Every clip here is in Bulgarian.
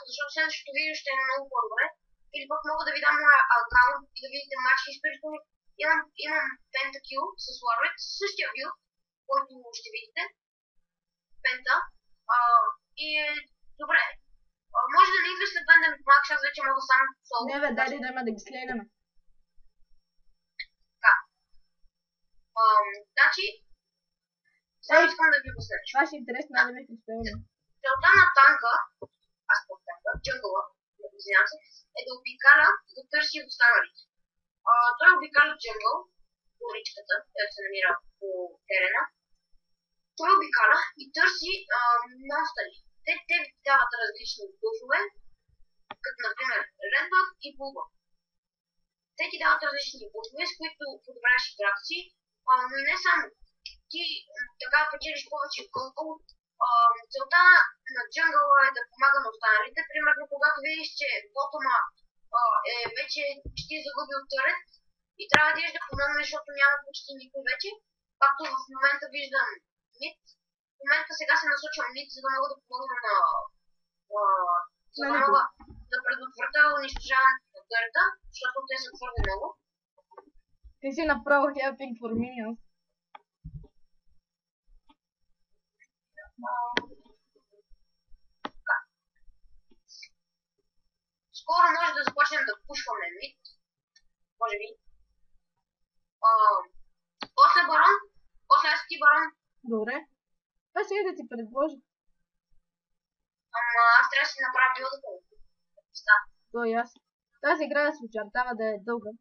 защото следващото видео ще е много по-добре. Или пък мога да ви дам моя акаунт и да видите матч историята ми. Имам Pentakill с Warwick, същия билд, който ще видите. Пента. И е добре. Може да не идваш след мен да ми помагаш, аз вече мога сам соло. Не бе, дай да ги слейнаме. Така. Значи, само искам да ви обясня. Това ще е интересно да ви представим. Целта на танка, джънгъла, извинявам се, е да обикаля и да търси останалите. Той обикаля джънгъл, по речката, където се намира по терена. Той обикаля и търси монстъри. Те дават различни буфове, като например Red Buff и Blue Buff. Те ти дават различни буфове, с които подобряваш играта си, но и не само. Ти така печелиш повече колко. Целта на джънгъла е да помага на останалите. Примерно, когато видиш, че ботома вече ще е загубил турет и трябва да идеш да помогнеш, защото няма почти никой вече. Както в момента виждам мид. В момента сега се насочвам мид, за да мога да помогна за да мога да предотвратя унищожаването на турета, защото те са твърде много. Ти си направо helping for minions. Скоро може да започнем да пушваме мид. Може би. После барон. После аз ти барон. Добре. Това сега да ти предложа. Ама аз трябва да си направя билдата. То и аз. Тази игра да се очертава да е дълга.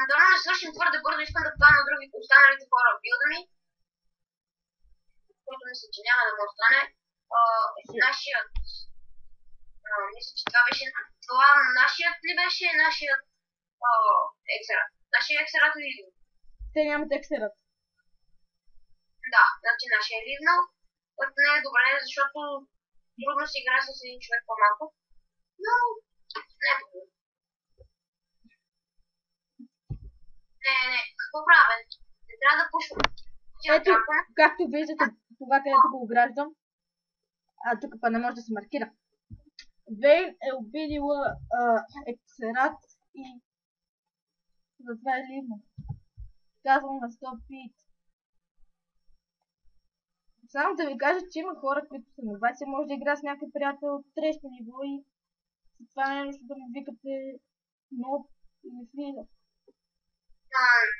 Дано не свършим твърде бързо, искам да покажа на другите останалите хора билда ми. Който мисля, че няма да му остане. Нашият... мисля, че това беше... Това нашият ли беше? Нашият... ексерат. Нашият ексерат е ливнал. Те нямат ексерат. Да, значи нашия е ливнал. Което не е добре, защото трудно се играе с един човек по-малко. Но... не е добре. Не, какво правя? Не трябва да пушвам. Ето, както виждате, това където го ограждам, тук па не може да се маркира. Вейн е обидила ексерат и затова е ливно. Казвам на 100 пит. Само да ви кажа, че има хора, които са новаци, може да игра с някой приятел от срещу ниво и това не е нещо да ми викате ноб и не влиза.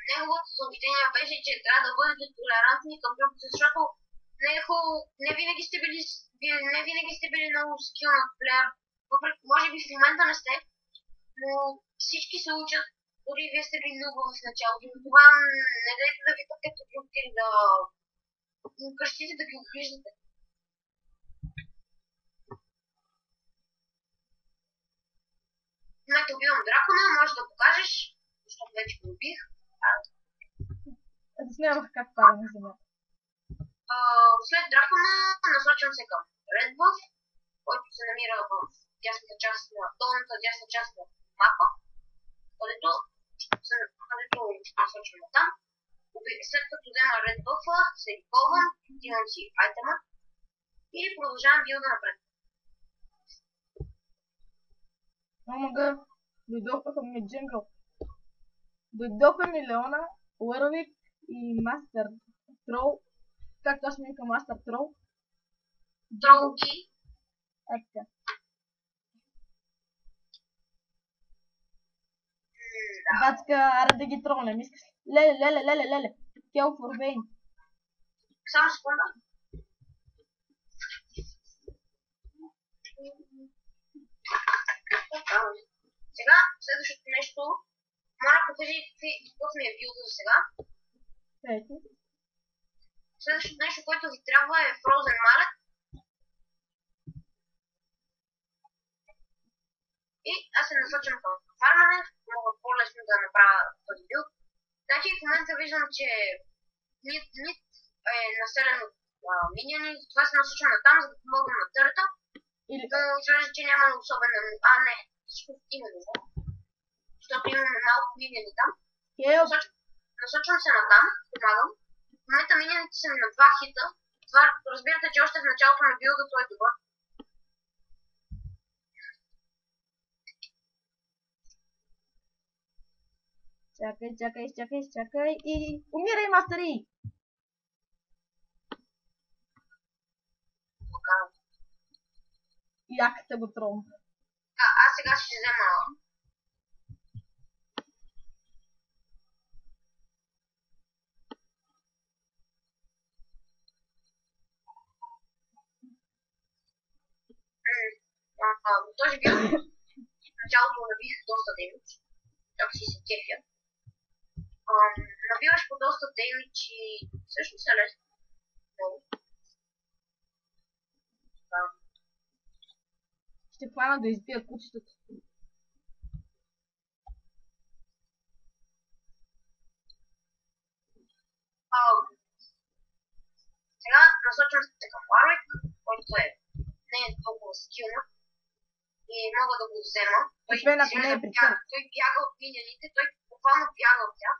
Неговото съобщение беше, че трябва да бъдете толерантни към другите, защото не винаги сте били много скилнат плеер. Може би в момента не сте, но всички се учат, дори вие сте били много в началото. Това не дайте да ви тъпкате другите или да кръщите да ги обиждате. В момента убивам дракона, може да покажеш, защото вече го убих. Аз нямах как пада на земята. След дракона насочвам се към Red Buff, който се намира в дясната част на долната дясна част на мапа, където насочвам там. След като взема Red Buff-а, се реколвам, взимам си айтема и продължавам билда напред. Омага, дойдоха ми джингъл. Дойдоха ми Леона, Warwick и Мастер Трол. Както аз ми викам Мастер Трол. Тролки. Така. Бацка, аре да ги тролнем, искаш. Леле. Kill for Vayne. Само секунда. Сега, следващото нещо. Моля, покажи какъв ми е билда за сега. Ето. Следващото нещо, което ви трябва е Frozen Mallet. И аз се насочвам към фармане, мога по-лесно да направя този билд. Значи в момента виждам, че Нит е населен от миньони, това се насочвам на там, за да помогна на търта. Но изглежда, че няма особена... не, всъщност има ниво. Защото имаме малко миньони там. Насочвам се на там, помагам. В момента миньоните са ми на 2 хита. Това разбирате, че още в началото на билда той е добър. Изчакай. И умирай, мастери! Яката го тром. Аз сега ще взема. Този бил началото набих доста демидж. Так си се кефя. Набиваш по доста демидж и също се лесно. Много. Ще хвана да избия кучетата. Сега насочвам се към Warwick, който не е толкова скилна. И мога да го взема. Освен ако не е причина. Той бяга от миньоните, той буквално бяга от тях.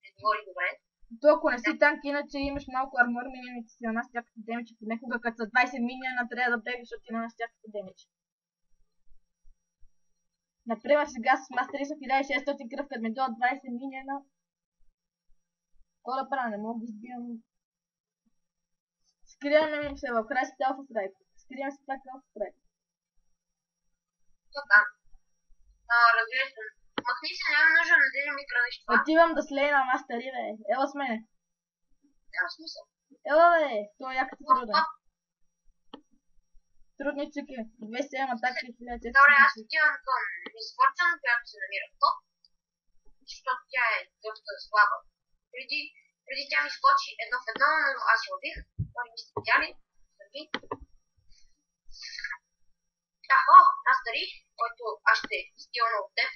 Не говори добре. То ако не си танк, иначе имаш малко армор, миньоните си на нас тяхното демидж. Понекога като са 20 миньона трябва да бегаш от на нас тяхното демидж. Например сега с мастери са 1600 кръв, като ми дойдат 20 миньона. Какво да правя? Не мога да избивам. Скриваме се в край с Телфа Страйк. Скриваме се това Телфа Страйк. Така. Разбира се. Махни се, няма нужда да не ми крадеш това. Отивам да слея на мастери, бе. Ела с мене. Няма смисъл. Ела, бе. Това е яката труда. Труднички. 207 атаки и 1000. Добре, аз отивам към Мис Форчън, която се намира в топ. Защото тя е доста слаба. Преди тя ми скочи едно в едно, но аз я убих. Той ми сте видяли. Сърви. Мастери, който аз ще стилна от теб.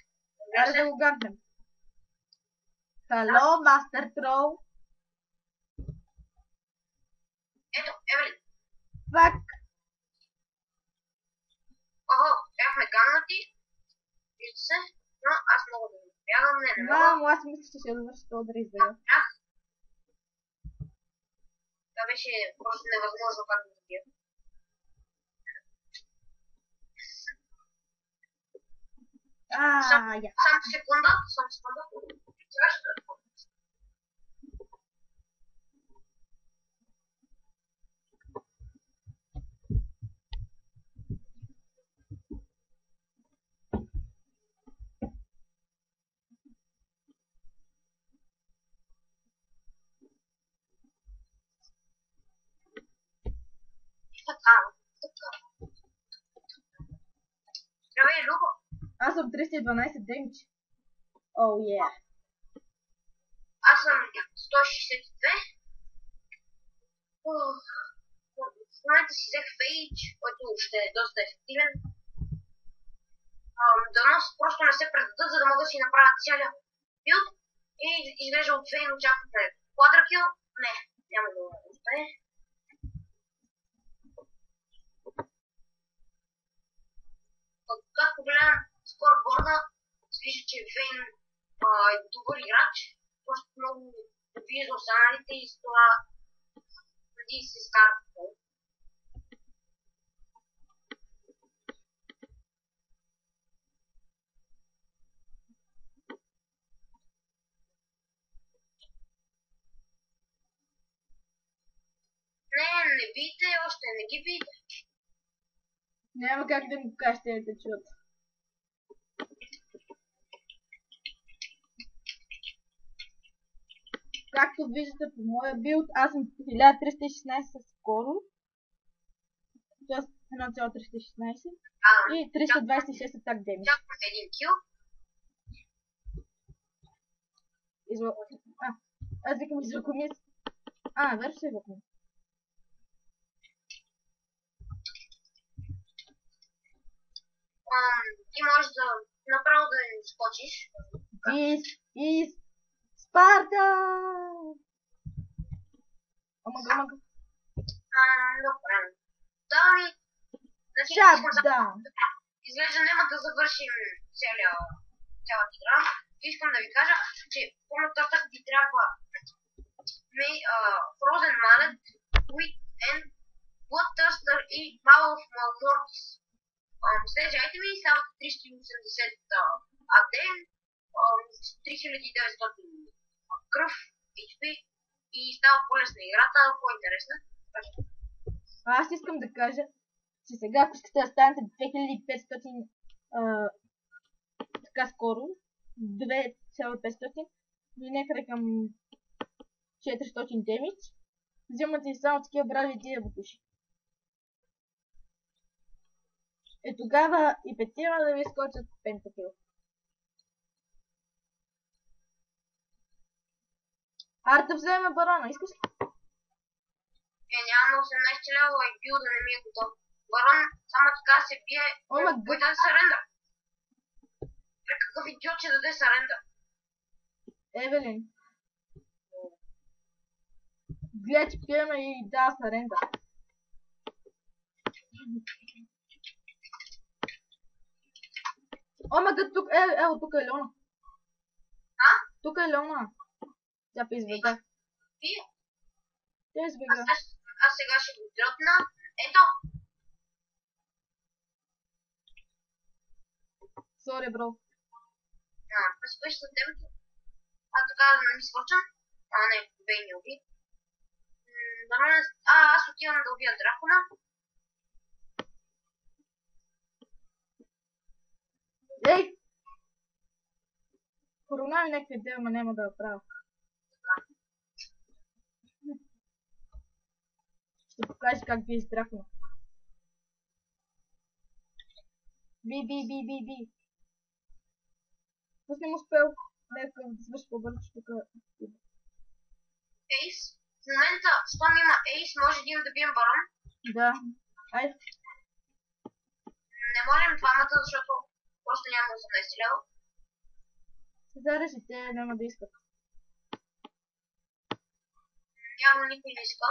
Аре да го гардем. Хало, мастер трол. Ето, Евелин. Фак. Бяхме ганнати. Вижда се, но аз много да не бягам, не мога. Мамо, аз мисля, че ще довърши това да избега. Това беше просто невъзможно как да забия. Само секунда. Сега ще да. Здравей, Любо. Аз съм 312 демидж. Оу, е. Аз съм 162. В момента си взех Фейдж, който ще е доста ефективен. Дано просто не се предадат, за да мога да си направя цялия билд. И изглежда от Фейн очаквате квадракил. Не, няма да успее. Както гледам скорборда, се вижда, че Фейн е добър играч. Просто много близо останалите и с това преди се скарат. Не бийте, още не ги бийте. Няма как да ми покажете да те чуят. Както виждате по моя билд, аз съм 1316 скоро. Тоест 1,316 и 326 атак демидж. Чакам един кил. Аз викам излъкомис. Верно се излъкомис. Ти можеш да направо да не скочиш. Спарта! Омага. Добре. Давай. Shutdown. Изглежда няма да завършим цялата игра. Искам да ви кажа, че по-нататък ви трябва Frozen Mallet, Wheat and Bloodthirster и Maul of Malmortis. Следващите ми стават 380 аден, 3900 кръв, HP и става по-лесна играта, по-интересна. Аз искам да кажа, че сега ако искате да станете 2500 така скоро, 2,500, минехте към 400 демидж, взимате и само такива брави тия бутуши. Тогава и петима да ви скочат пентакил. Арта вземе барона, искаш ли? Нямам 18 лева и бил да не ми е готов. Барон, само така се бие. Кой даде сарендър? Какъв идиот ще даде сарендър? Евелин. Гледай, че пиеме и дава сарендър. Гът, тук тук е Леона. Тук е Леона. Тя извега. Тя извега. Аз сега ще го дръпна. Ето. Сори, бро. Аз беше за темето. Така да не ми свърчам. Не, Бей не уби. Аз отивам да убия дракона. Ей! Коронай някакви дел, ма няма да я правя. Ще покажа как би с дракона. Би. Аз не му успел. Нека да свърши по-бързо, тук. Ейс? В момента, щом има Ейс, може да им да бием барон? Да. Ай. Не молим двамата, защото просто няма 18 лева. Зараз и те няма да искат. Явно никой не иска.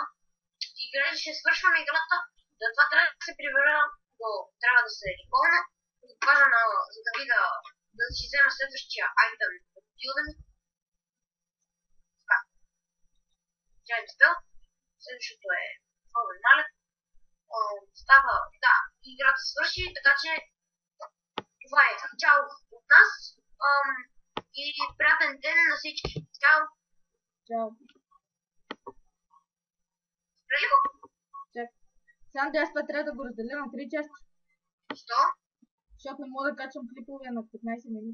Играли ще свършваме играта. Затова трябва да се прибера до... Трябва да се реколна. Да покажа за да видя да си взема следващия айтъм от билда ми. Така. Giant Spell. Следващото е Fallen Mallet. Става... Да, играта свърши, така че това е. Чао от нас. И приятен ден на всички. Чао. Чао. Спрели го? Чак. Сам да аз това трябва да го разделя на 3 части. Що? Защото не мога да качвам клипове на 15 минути.